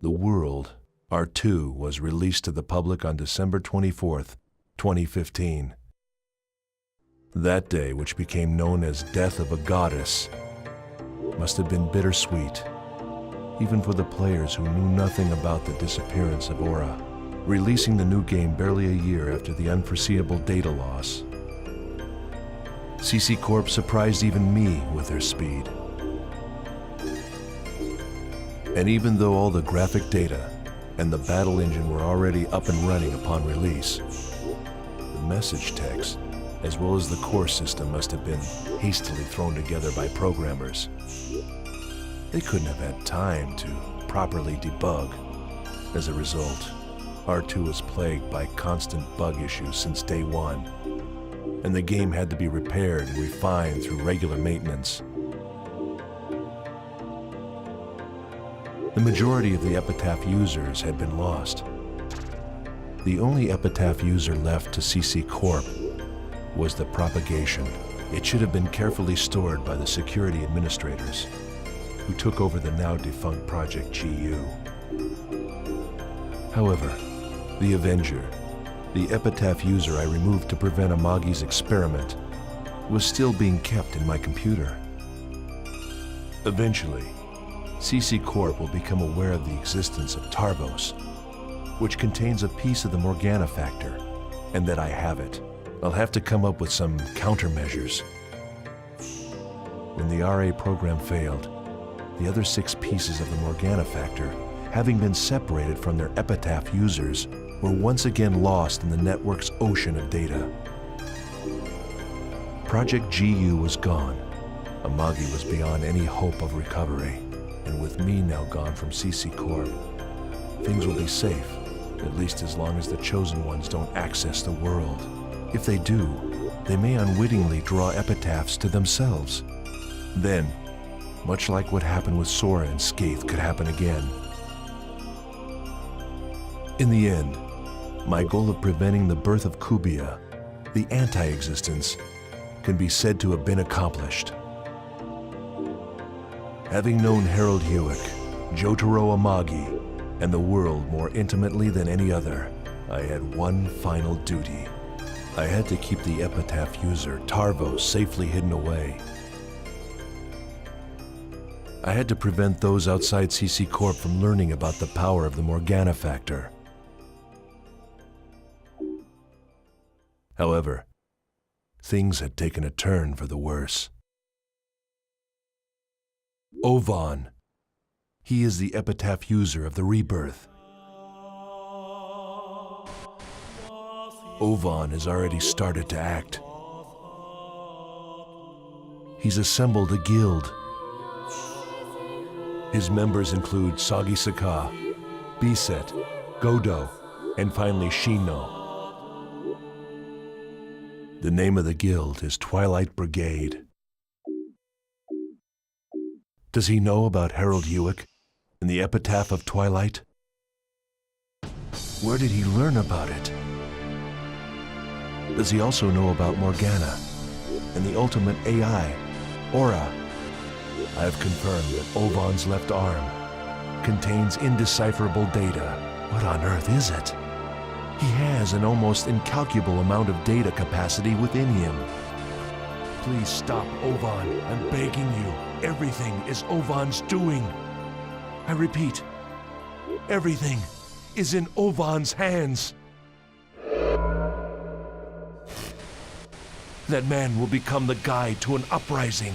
The World, R2, was released to the public on December 24th, 2015. That day, which became known as Death of a Goddess, must have been bittersweet, even for the players who knew nothing about the disappearance of Aura, releasing the new game barely a year after the unforeseeable data loss. CC Corp surprised even me with their speed. And even though all the graphic data and the battle engine were already up and running upon release, the message text, as well as the core system, must have been hastily thrown together by programmers. They couldn't have had time to properly debug. As a result, R2 was plagued by constant bug issues since day one, and the game had to be repaired and refined through regular maintenance. The majority of the Epitaph users had been lost. The only Epitaph user left to CC Corp was the propagation. It should have been carefully stored by the security administrators who took over the now-defunct Project GU. However, the Avenger, the Epitaph user I removed to prevent Amagi's experiment, was still being kept in my computer. Eventually, CC Corp will become aware of the existence of Tarvos, which contains a piece of the Morgana factor, and that I have it. I'll have to come up with some countermeasures. When the RA program failed, the other 6 pieces of the Morgana factor, having been separated from their Epitaph users, were once again lost in the network's ocean of data. Project GU was gone. Amagi was beyond any hope of recovery. And with me now gone from CC Corp, things will be safe, at least as long as the Chosen Ones don't access the world. If they do, they may unwittingly draw epitaphs to themselves. Then, much like what happened with Sora and Skaith could happen again. In the end, my goal of preventing the birth of Kubia, the anti-existence, can be said to have been accomplished. Having known Harold Hewick, Jotaro Amagi, and the world more intimately than any other, I had one final duty. I had to keep the Epitaph user, Tarvos, safely hidden away. I had to prevent those outside CC Corp from learning about the power of the Morgana factor. However, things had taken a turn for the worse. Ovon. He is the Epitaph user of the Rebirth. Ovon has already started to act. He's assembled a guild. His members include Sagi Saka, Biset, Godo, and finally Shino. The name of the guild is Twilight Brigade. Does he know about Harold Hewick and the Epitaph of Twilight? Where did he learn about it? Does he also know about Morgana and the ultimate AI, Aura? I have confirmed that Ovon's left arm contains indecipherable data. What on earth is it? He has an almost incalculable amount of data capacity within him. Please stop, Ovon. I'm begging you. Everything is Ovon's doing. I repeat, everything is in Ovon's hands. That man will become the guide to an uprising.